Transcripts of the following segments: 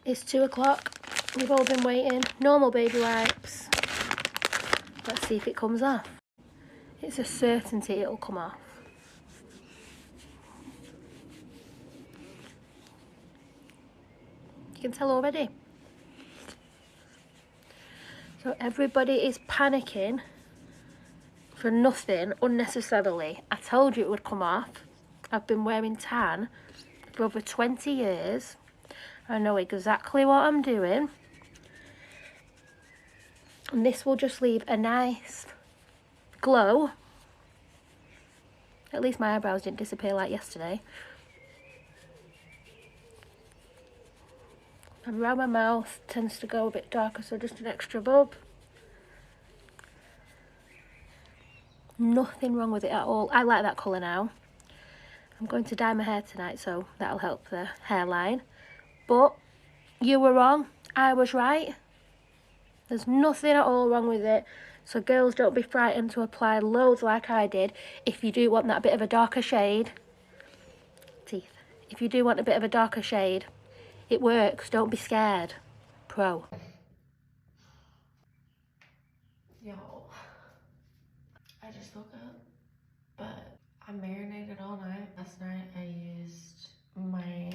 It's 2 o'clock. We've all been waiting. Normal baby wipes. Let's see if it comes off. It's a certainty it'll come off. You can tell already. So everybody is panicking for nothing unnecessarily. I told you it would come off. I've been wearing tan for over 20 years. I know exactly what I'm doing. And this will just leave a nice glow. At least my eyebrows didn't disappear like yesterday. And around my mouth tends to go a bit darker, so just an extra bulb. Nothing wrong with it at all. I like that colour now. I'm going to dye my hair tonight, so that'll help the hairline. But you were wrong. I was right. There's nothing at all wrong with it. So girls, don't be frightened to apply loads like I did. If you do want that bit of a darker shade. Teeth. If you do want a bit of a darker shade, it works. Don't be scared. Pro. Yo, I just woke up, but I marinated all night. Last night I used my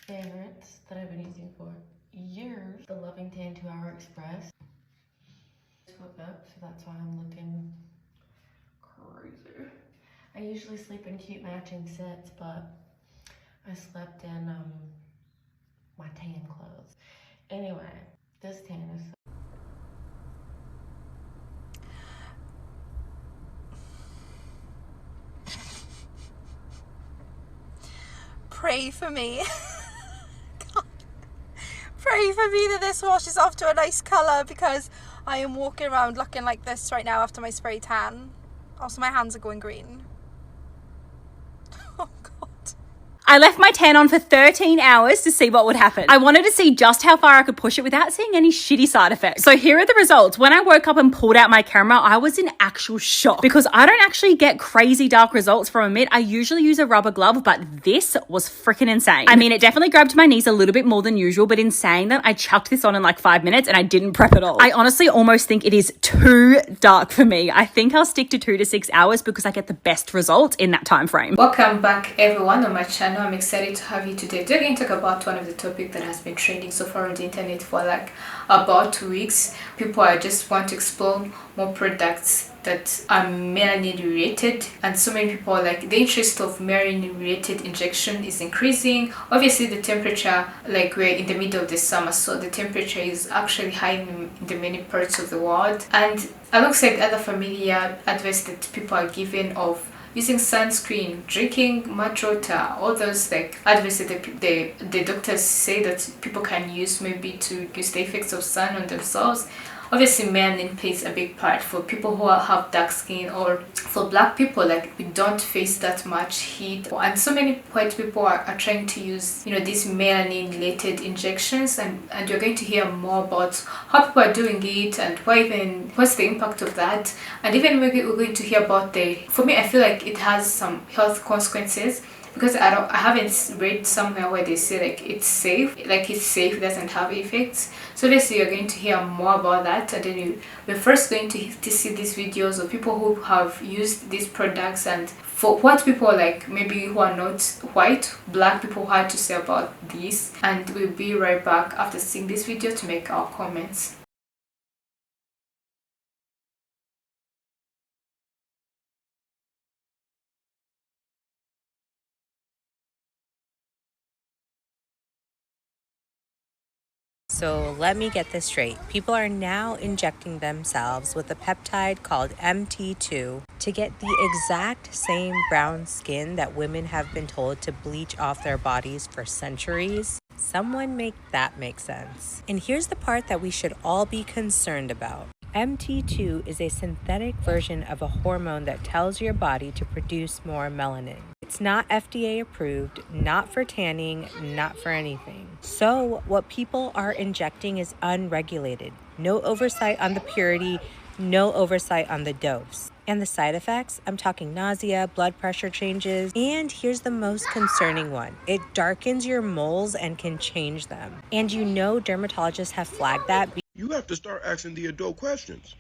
favorites that I've been using for years. The Loving Tan 2-Hour Express. Just woke up, so that's why I'm looking crazy. I usually sleep in cute matching sets, but I slept in my tan clothes. Anyway, this tan is Pray for me. God. Pray for me that this wash is off to a nice colour, because I am walking around looking like this right now after my spray tan. Also, my hands are going green. Oh God. I left my tan on for 13 hours to see what would happen. I wanted to see just how far I could push it without seeing any shitty side effects. So here are the results. When I woke up and pulled out my camera, I was in actual shock, because I don't actually get crazy dark results from a mitt. I usually use a rubber glove, but this was freaking insane. I mean, it definitely grabbed my knees a little bit more than usual, but in saying that, I chucked this on in like 5 minutes and I didn't prep at all. I honestly almost think it is too dark for me. I think I'll stick to 2 to 6 hours because I get the best results in that time frame. Welcome back everyone on my channel. I'm excited to have you today. We're going to talk about one of the topics that has been trending so far on the internet for like about 2 weeks. People are just want to explore more products that are melanin related, and so many people are like, the interest of melanin related injection is increasing. Obviously the temperature, like we're in the middle of the summer, so the temperature is actually high in the many parts of the world, and alongside other familiar advice that people are given of using sunscreen, drinking much water, all those like advice that the doctors say that people can use maybe to reduce the effects of sun on themselves. Obviously melanin plays a big part for people who have dark skin, or for black people, like we don't face that much heat, and so many white people are trying to use, you know, these melanin related injections, and you're going to hear more about how people are doing it and what's the impact of that, and even maybe we're going to hear about for me I feel like it has some health consequences, because I haven't read somewhere where they say like it's safe, it doesn't have effects. So obviously you're going to hear more about that, and then we're first going to see these videos of people who have used these products, and for what people like maybe who are not white, black people, had to say about this. And we'll be right back after seeing this video to make our comments. So let me get this straight. People are now injecting themselves with a peptide called MT2 to get the exact same brown skin that women have been told to bleach off their bodies for centuries. Someone make that make sense. And here's the part that we should all be concerned about. MT2 is a synthetic version of a hormone that tells your body to produce more melanin. It's not FDA approved, not for tanning, not for anything. So what people are injecting is unregulated. No oversight on the purity, no oversight on the dose. And the side effects? I'm talking nausea, blood pressure changes, and here's the most concerning one. It darkens your moles and can change them. And you know dermatologists have flagged that. You have to start asking the adult questions.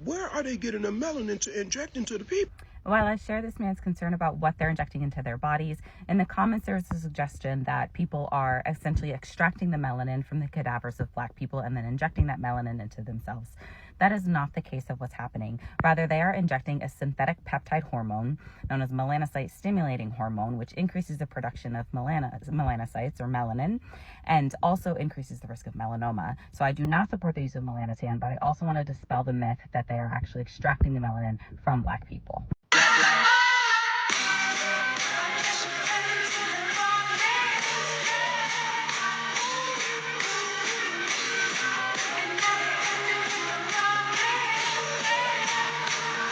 Where are they getting the melanin to inject into the people? While I share this man's concern about what they're injecting into their bodies, in the comments there was a suggestion that people are essentially extracting the melanin from the cadavers of Black people and then injecting that melanin into themselves. That is not the case of what's happening. Rather, they are injecting a synthetic peptide hormone known as melanocyte stimulating hormone, which increases the production of melanocytes or melanin and also increases the risk of melanoma. So I do not support the use of melanotan, but I also want to dispel the myth that they are actually extracting the melanin from Black people.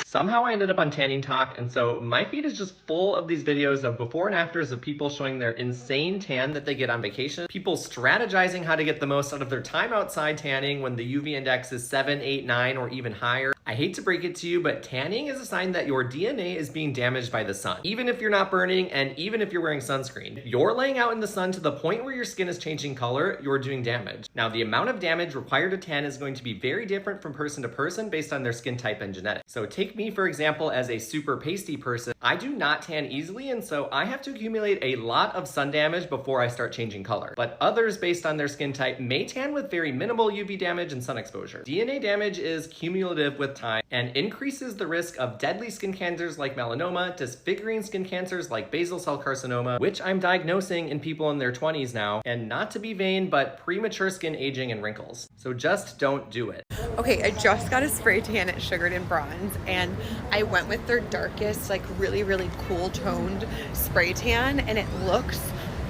Somehow I ended up on Tanning Talk, and so my feed is just full of these videos of before and afters of people showing their insane tan that they get on vacation, people strategizing how to get the most out of their time outside tanning when the UV index is 7, 8, 9, or even higher. I hate to break it to you, but tanning is a sign that your DNA is being damaged by the sun. Even if you're not burning, and even if you're wearing sunscreen, if you're laying out in the sun to the point where your skin is changing color, you're doing damage. Now, the amount of damage required to tan is going to be very different from person to person based on their skin type and genetics. So take me, for example, as a super pasty person. I do not tan easily, and so I have to accumulate a lot of sun damage before I start changing color. But others, based on their skin type, may tan with very minimal UV damage and sun exposure. DNA damage is cumulative with time and increases the risk of deadly skin cancers like melanoma, disfiguring skin cancers like basal cell carcinoma, which I'm diagnosing in people in their 20s now, and not to be vain, but premature skin aging and wrinkles. So just don't do it. Okay, I just got a spray tan at Sugared in Bronze, and I went with their darkest, like really, really cool toned spray tan, and it looks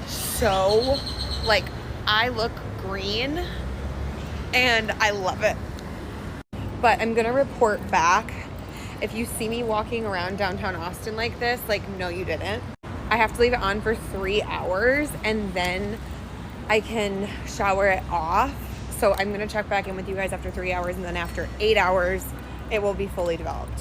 so, like, I look green, and I love it. But I'm gonna report back. If you see me walking around downtown Austin like this, like, no, you didn't. I have to leave it on for 3 hours, and then I can shower it off. So I'm gonna check back in with you guys after 3 hours, and then after 8 hours, it will be fully developed.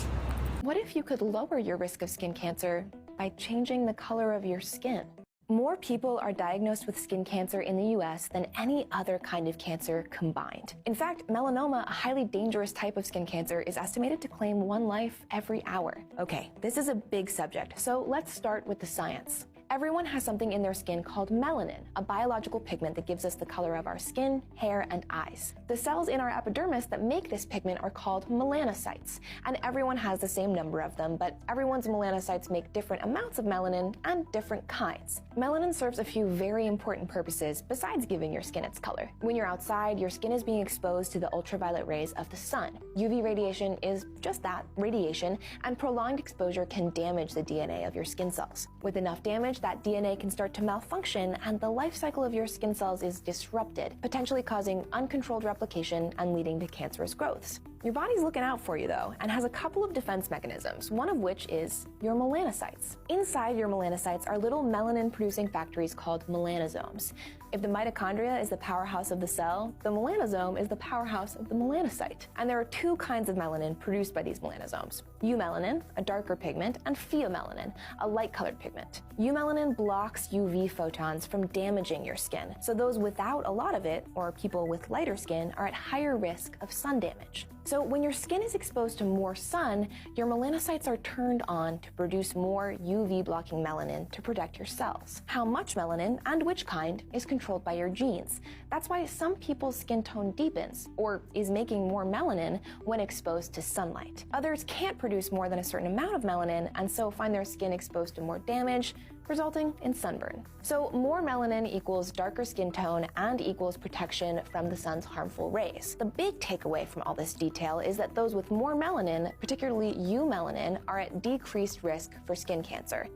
What if you could lower your risk of skin cancer by changing the color of your skin? More people are diagnosed with skin cancer in the US than any other kind of cancer combined. In fact, melanoma, a highly dangerous type of skin cancer, is estimated to claim 1 life every hour. Okay, this is a big subject, so let's start with the science. Everyone has something in their skin called melanin, a biological pigment that gives us the color of our skin, hair, and eyes. The cells in our epidermis that make this pigment are called melanocytes, and everyone has the same number of them, but everyone's melanocytes make different amounts of melanin and different kinds. Melanin serves a few very important purposes besides giving your skin its color. When you're outside, your skin is being exposed to the ultraviolet rays of the sun. UV radiation is just that, radiation, and prolonged exposure can damage the DNA of your skin cells. With enough damage, that DNA can start to malfunction, and the life cycle of your skin cells is disrupted, potentially causing uncontrolled replication and leading to cancerous growths. Your body's looking out for you, though, and has a couple of defense mechanisms, one of which is your melanocytes. Inside your melanocytes are little melanin-producing factories called melanosomes. If the mitochondria is the powerhouse of the cell, the melanosome is the powerhouse of the melanocyte. And there are 2 kinds of melanin produced by these melanosomes: eumelanin, a darker pigment, and pheomelanin, a light-colored pigment. Eumelanin blocks UV photons from damaging your skin, so those without a lot of it, or people with lighter skin, are at higher risk of sun damage. So when your skin is exposed to more sun, your melanocytes are turned on to produce more UV-blocking melanin to protect your cells. How much melanin and which kind is controlled by your genes. That's why some people's skin tone deepens, or is making more melanin when exposed to sunlight. Others can't produce more than a certain amount of melanin, and so find their skin exposed to more damage, resulting in sunburn. So more melanin equals darker skin tone and equals protection from the sun's harmful rays. The big takeaway from all this detail is that those with more melanin, particularly eumelanin, are at decreased risk for skin cancer.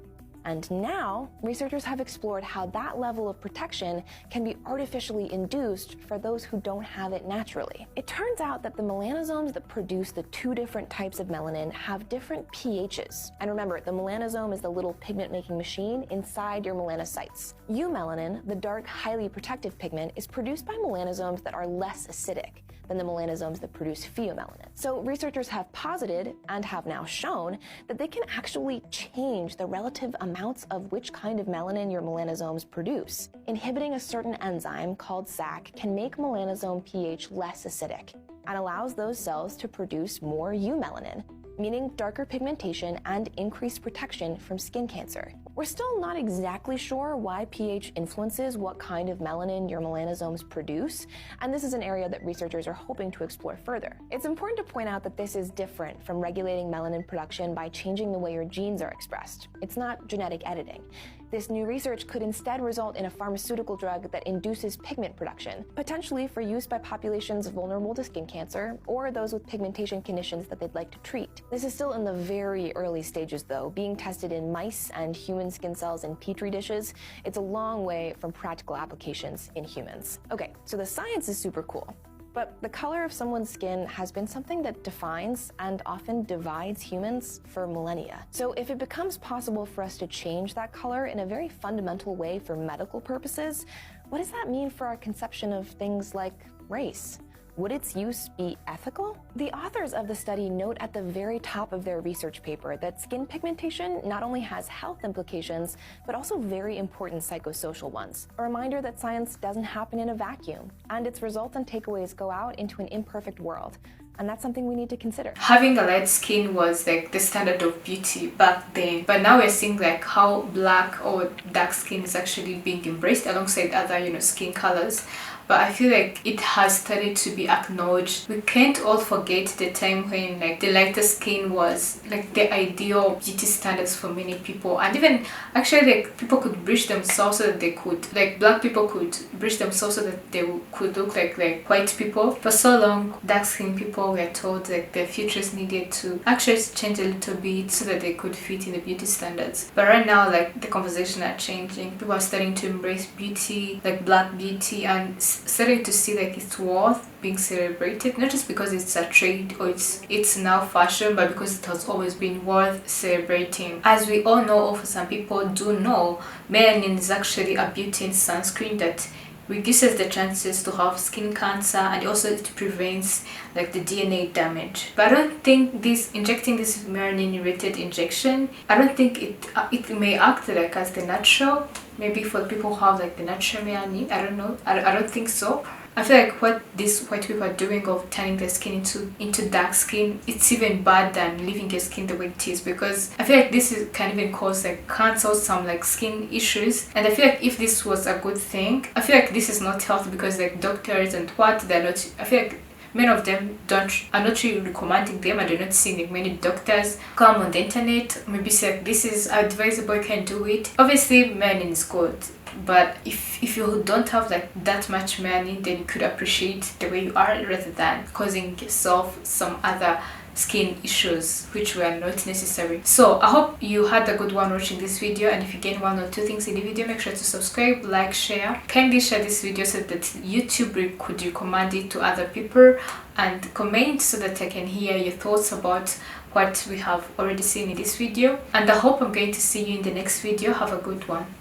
And now, researchers have explored how that level of protection can be artificially induced for those who don't have it naturally. It turns out that the melanosomes that produce the 2 different types of melanin have different pHs. And remember, the melanosome is the little pigment-making machine inside your melanocytes. Eumelanin, the dark, highly protective pigment, is produced by melanosomes that are less acidic. than the melanosomes that produce pheomelanin. So researchers have posited, and have now shown, that they can actually change the relative amounts of which kind of melanin your melanosomes produce. Inhibiting a certain enzyme called SAC can make melanosome pH less acidic and allows those cells to produce more eumelanin, meaning darker pigmentation and increased protection from skin cancer. We're still not exactly sure why pH influences what kind of melanin your melanosomes produce, and this is an area that researchers are hoping to explore further. It's important to point out that this is different from regulating melanin production by changing the way your genes are expressed. It's not genetic editing. This new research could instead result in a pharmaceutical drug that induces pigment production, potentially for use by populations vulnerable to skin cancer or those with pigmentation conditions that they'd like to treat. This is still in the very early stages though, being tested in mice and human skin cells in petri dishes. It's a long way from practical applications in humans. Okay, so the science is super cool. But the color of someone's skin has been something that defines and often divides humans for millennia. So if it becomes possible for us to change that color in a very fundamental way for medical purposes, what does that mean for our conception of things like race? Would its use be ethical? The authors of the study note at the very top of their research paper that skin pigmentation not only has health implications, but also very important psychosocial ones. A reminder that science doesn't happen in a vacuum, and its results and takeaways go out into an imperfect world. And that's something we need to consider. Having a light skin was like the standard of beauty back then, but now we're seeing like how black or dark skin is actually being embraced alongside other, skin colors. But I feel like it has started to be acknowledged. We can't all forget the time when like the lighter skin was like the ideal beauty standards for many people, and even actually like people could bleach themselves so that they could, like black people could bleach themselves so that they could look like white people. For so long, dark skinned people were told like their futures needed to actually change a little bit so that they could fit in the beauty standards. But right now, like the conversation are changing. People are starting to embrace beauty, like black beauty, and starting to see like it's worth being celebrated, not just because it's a trade or it's now fashion, but because it has always been worth celebrating. As we all know, or for some people do know, melanin is actually a built-in sunscreen that reduces the chances to have skin cancer, and also it prevents like the DNA damage. But I don't think injecting this melanin related injection, I don't think it may act like as the natural, maybe for people who have like the natural melanin. I don't know. I don't think so. I feel like what these white people are doing of turning their skin into dark skin, it's even bad than leaving your skin the way it is, because I feel like this can even cause like cancer, some like skin issues. And I feel like if this was a good thing, I feel like this is not healthy, because like doctors and they're not, I feel like many of them are not really recommending them, and they're not seeing like many doctors come on the internet maybe say like, this is advisable, you can do it. Obviously melanin is good, but if you don't have like that much melanin, then you could appreciate the way you are rather than causing yourself some other skin issues which were not necessary. So I hope you had a good one watching this video, and if you gain one or two things in the video, make sure to subscribe, like, share. Kindly share this video so that YouTube could recommend it to other people, and comment so that I can hear your thoughts about what we have already seen in this video. And I hope I'm going to see you in the next video. Have a good one.